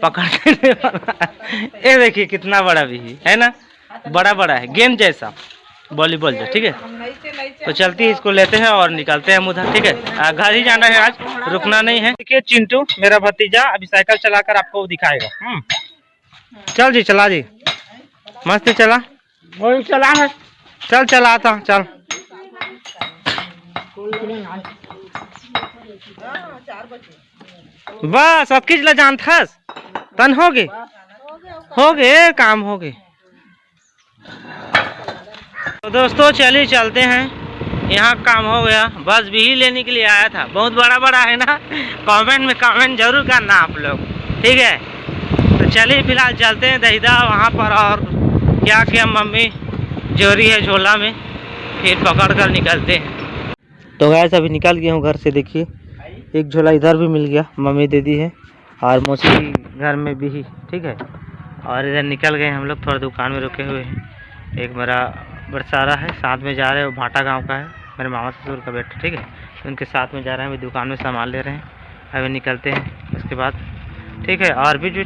पकड़ने वाला। ये देखिए कितना बड़ा भी है ना, बड़ा बड़ा है, गेंद जैसा, वॉलीबॉल जो। ठीक है, तो चलती है, इसको लेते हैं और निकलते हैं उधर। ठीक है, घर ही जाना है आज, रुकना नहीं है। देखिए चिंटू मेरा भतीजा अभी साइकिल चलाकर आपको दिखाएगा। चल जी, चला जी, मस्त चला, वही चला है, चल चलाता चल। बस अब किस ला जान थस तन हो गए काम हो गए। तो दोस्तों चलिए चलते हैं, यहाँ काम हो गया। बस बिही लेने के लिए आया था, बहुत बड़ा बड़ा है ना, कमेंट में कमेंट जरूर करना आप लोग। ठीक है, तो चलिए फिलहाल चलते हैं दहीदा वहाँ पर, और क्या क्या मम्मी जोरी है झोला में, फिर पकड़ कर निकलते हैं। तो गैस अभी निकल गया हूँ घर से। देखिए एक झोला इधर भी मिल गया, मम्मी दे दी है, और मछली घर में भी ही। ठीक है, और इधर निकल गए हम लोग, थोड़ा दुकान में रुके हुए हैं। एक मेरा बरसारा है, साथ में जा रहे हैं, वो भाटा गांव का है, मेरे मामा ससुर का बेटा। ठीक है, तो उनके साथ में जा रहे हैं, अभी दुकान में सामान ले रहे हैं, अभी निकलते हैं उसके बाद। ठीक है, और भी जो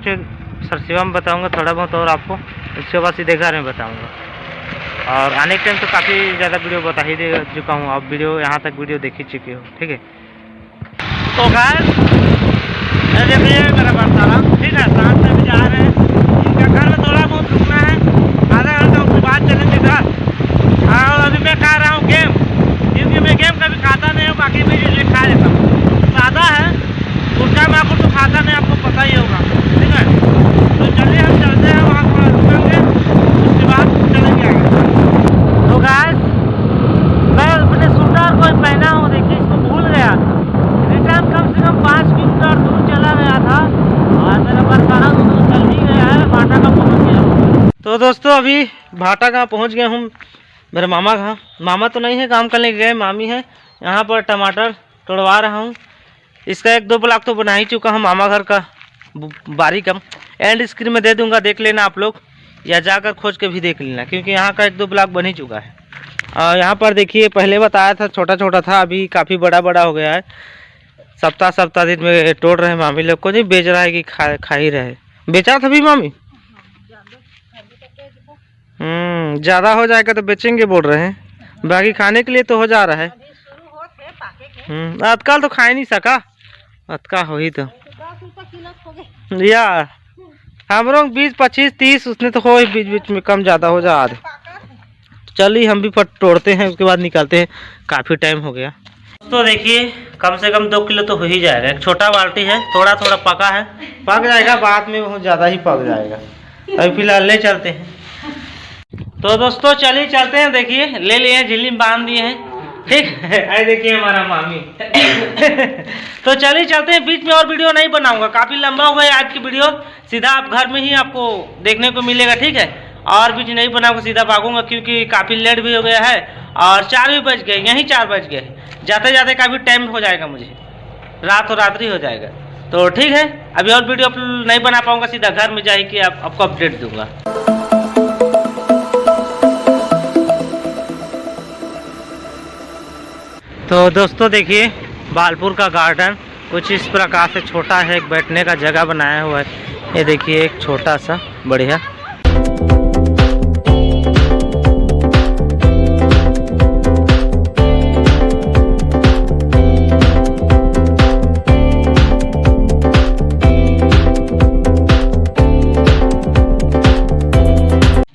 सर सेवा में बताऊँगा थोड़ा बहुत, और आपको इसके बाद सीधे घर में बताऊँगा। और आने के टाइम तो काफ़ी ज़्यादा वीडियो बता ही दे चुका हूँ, अब वीडियो यहाँ तक वीडियो देख ही चुके हो। ठीक है, तो गाइस देखिए मेरा बरसारा। ठीक है, साथ में भी जा रहे हैं, इनका घर में थोड़ा बहुत रुकना है, आधा घंटा, उसके बाद चलेंगे घर। और अभी मैं खा रहा हूँ गेम, क्योंकि मैं गेम कभी खाता नहीं हूँ, बाकी मैं ये खा लेता हूँ। सादा है, ऊर्जा में आपको तो खाता नहीं, आपको पता ही होगा। ठीक है, तो चलिए हम चलते हैं वहाँ, थोड़ा रुकेंगे, उसके बाद चलेंगे आगे। तो गाइस मैं अपने सूटर को पहना हूँ, देखिए इसको भूल गया। रिटर्न कम से कम 5 किलोमीटर दूर चला गया था, और मेरा बरसारा तो चल ही गया है, भाटा का पहुँच गया। तो दोस्तों अभी भाटा का पहुँच गया हूँ, मेरे मामा का, मामा तो नहीं है, काम करने गए, मामी है। यहाँ पर टमाटर तोड़वा रहा हूँ, इसका 1-2 ब्लॉक तो बना ही चुका हूँ, मामा घर का बारी का एंड स्क्रीन में दे दूँगा, देख लेना आप लोग, या जाकर खोज के भी देख लेना, क्योंकि यहाँ का 1-2 ब्लॉक बन ही चुका है। और यहाँ पर देखिए पहले बताया था छोटा छोटा था, अभी काफ़ी बड़ा बड़ा हो गया है। सप्ताह दिन में तोड़ रहे हैं मामी लोग को, नहीं बेच रहा है कि खा ही रहे। बेचा था भी मामी, ज़्यादा हो जाएगा तो बेचेंगे बोल रहे हैं, बाकी खाने के लिए तो हो जा रहा है। आजकल तो खा ही नहीं सका, अतका हो ही तो या हम लोग 20, 25, 30 उसने तो हो बीच बीच में कम ज़्यादा हो जा रहे। चलिए हम भी तोड़ते हैं, उसके बाद निकालते हैं, काफ़ी टाइम हो गया। तो देखिए कम से कम 2 किलो तो हो ही जाएगा। एक छोटा बाल्टी है, थोड़ा थोड़ा पका है, पक जाएगा, बाद में बहुत ज़्यादा ही पक जाएगा। अभी फिलहाल ले चलते हैं। तो दोस्तों चलिए चलते हैं, देखिए ले लिए हैं, झिल्ली में बांध दिए हैं। ठीक है, अरे देखिए हमारा मामी। तो चलिए चलते हैं, बीच में और वीडियो नहीं बनाऊंगा, काफ़ी लंबा हुआ है आज की वीडियो, सीधा आप घर में ही आपको देखने को मिलेगा। ठीक है, और बीच नहीं बनाऊंगा, सीधा भागूंगा, क्योंकि काफ़ी लेट भी हो गया है, और 4 भी बज गए, यहीं 4 बज गए, जाते जाते काफ़ी टाइम हो जाएगा, मुझे रात और रात्रि हो जाएगा। तो ठीक है, अभी और वीडियो नहीं बना पाऊंगा, सीधा घर में जाके आपको अपडेट दूंगा। तो दोस्तों देखिए बालपुर का गार्डन कुछ इस प्रकार से छोटा है, एक बैठने का जगह बनाया हुआ है। ये देखिए एक छोटा सा बढ़िया।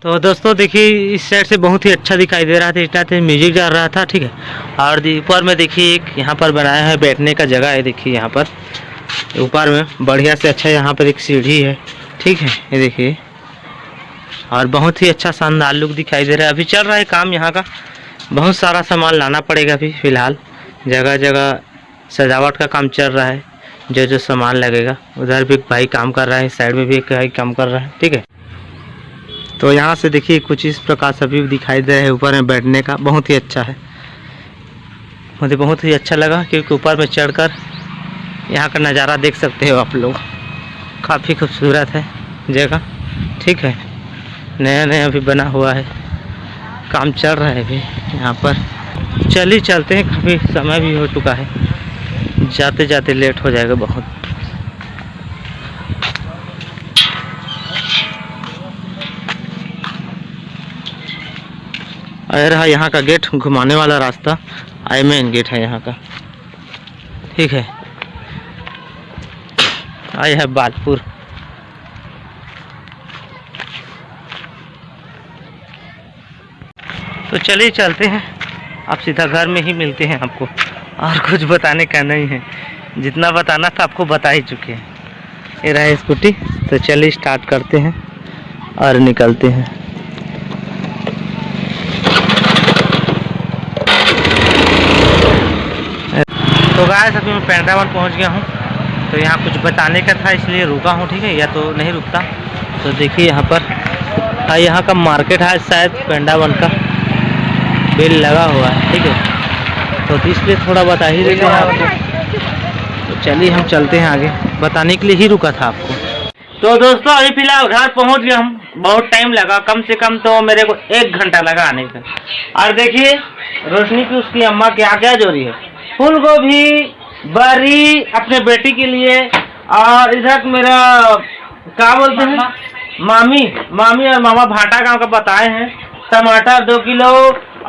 तो दोस्तों देखिए इस साइड से बहुत ही अच्छा दिखाई दे रहा था, इतना तेज म्यूजिक जा रहा था। ठीक है, और ऊपर में देखिए एक यहाँ पर बनाया है बैठने का जगह है, देखिए यहाँ पर ऊपर में बढ़िया से अच्छा, यहाँ पर एक सीढ़ी है। ठीक है, ये देखिए, और बहुत ही अच्छा शानदार लुक दिखाई दे रहा है। अभी चल रहा है काम यहाँ का, बहुत सारा सामान लाना पड़ेगा अभी फिलहाल, जगह जगह सजावट का काम चल रहा है, जो सामान लगेगा। उधर भी एक भाई काम कर रहा है, साइड में भी एक भाई काम कर रहा है। ठीक है, तो यहाँ से देखिए कुछ इस प्रकार से भी दिखाई दे रहा है, ऊपर में बैठने का बहुत ही अच्छा है, मुझे बहुत ही अच्छा लगा, क्योंकि ऊपर में चढ़कर यहाँ का नज़ारा देख सकते हो आप लोग, काफ़ी खूबसूरत है जगह। ठीक है, नया नया अभी बना हुआ है, काम चल रहा है अभी यहाँ पर। चलिए चलते हैं, काफ़ी समय भी हो चुका है, जाते जाते लेट हो जाएगा बहुत। और रहा यहाँ का गेट, घुमाने वाला रास्ता, आई मेन गेट है यहाँ का, ठीक है। आई है बालपुर। तो चलिए चलते हैं, आप सीधा घर में ही मिलते हैं आपको, और कुछ बताने का नहीं है, जितना बताना था आपको बता ही चुके हैं। ये रहा स्कूटी, तो चलिए स्टार्ट करते हैं और निकलते हैं। तो गाइस अभी मैं पेंड्रावन पहुंच गया हूं, तो यहाँ कुछ बताने का था इसलिए रुका हूं, ठीक है, या तो नहीं रुकता। तो देखिए यहाँ पर यहाँ का मार्केट है शायद पेंड्रावन का, बेल लगा हुआ है, ठीक है, तो इसलिए थोड़ा बता ही देते हैं आपको। तो चलिए हम चलते हैं आगे, बताने के लिए ही रुका था आपको। तो दोस्तों अभी फिलहाल घर पहुंच गया हम, बहुत टाइम लगा, कम से कम तो मेरे को 1 घंटा लगा आने का। और देखिए रोशनी की उसकी अम्मा क्या क्या जोड़ी है, फूल गोभी, बरी अपने बेटी के लिए, और इधर मेरा क्या बोलते हैं मामी और मामा भाटा गांव का बताए हैं, टमाटर 2 किलो,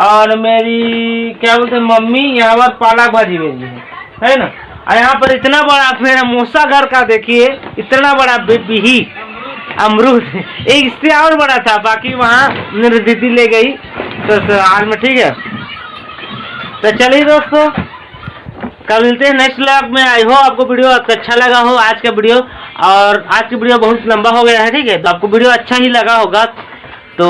और मेरी क्या बोलते हैं मम्मी यहाँ पर पालक भाजी भेजी है ना। और यहाँ पर इतना बड़ा मेरा मूसा घर का देखिए, इतना बड़ा बिही अमरूद, एक इससे और बड़ा था, बाकी वहाँ मेरी दीदी ले गई तो हाल में, ठीक है। तो चलिए दोस्तों कल मिलते हैं नेक्स्ट व्लॉग में। आई हो आपको वीडियो अच्छा लगा हो आज का वीडियो, और आज की वीडियो बहुत लंबा हो गया है, ठीक है, तो आपको वीडियो अच्छा ही लगा होगा तो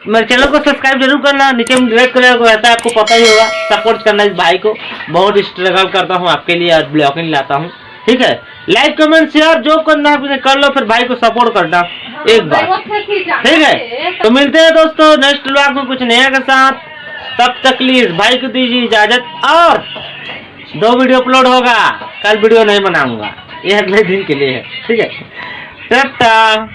मेरे चैनल को सब्सक्राइब जरूर करना, नीचे में रेड कलर को रहता है, आपको पता ही होगा। सपोर्ट करना इस भाई को, बहुत स्ट्रगल करता हूँ आपके लिए, आज ब्लॉगिंग लाता हूँ, ठीक है। लाइक कमेंट शेयर जो करना है कर लो, फिर भाई को सपोर्ट करना एक बार, ठीक है। तो मिलते हैं दोस्तों नेक्स्ट व्लॉग में कुछ नया के साथ, तब तक लिए भाई को दीजिए इजाजत, और 2 वीडियो अपलोड होगा, कल वीडियो नहीं बनाऊंगा, ये अगले दिन के लिए है, ठीक है। टाटा।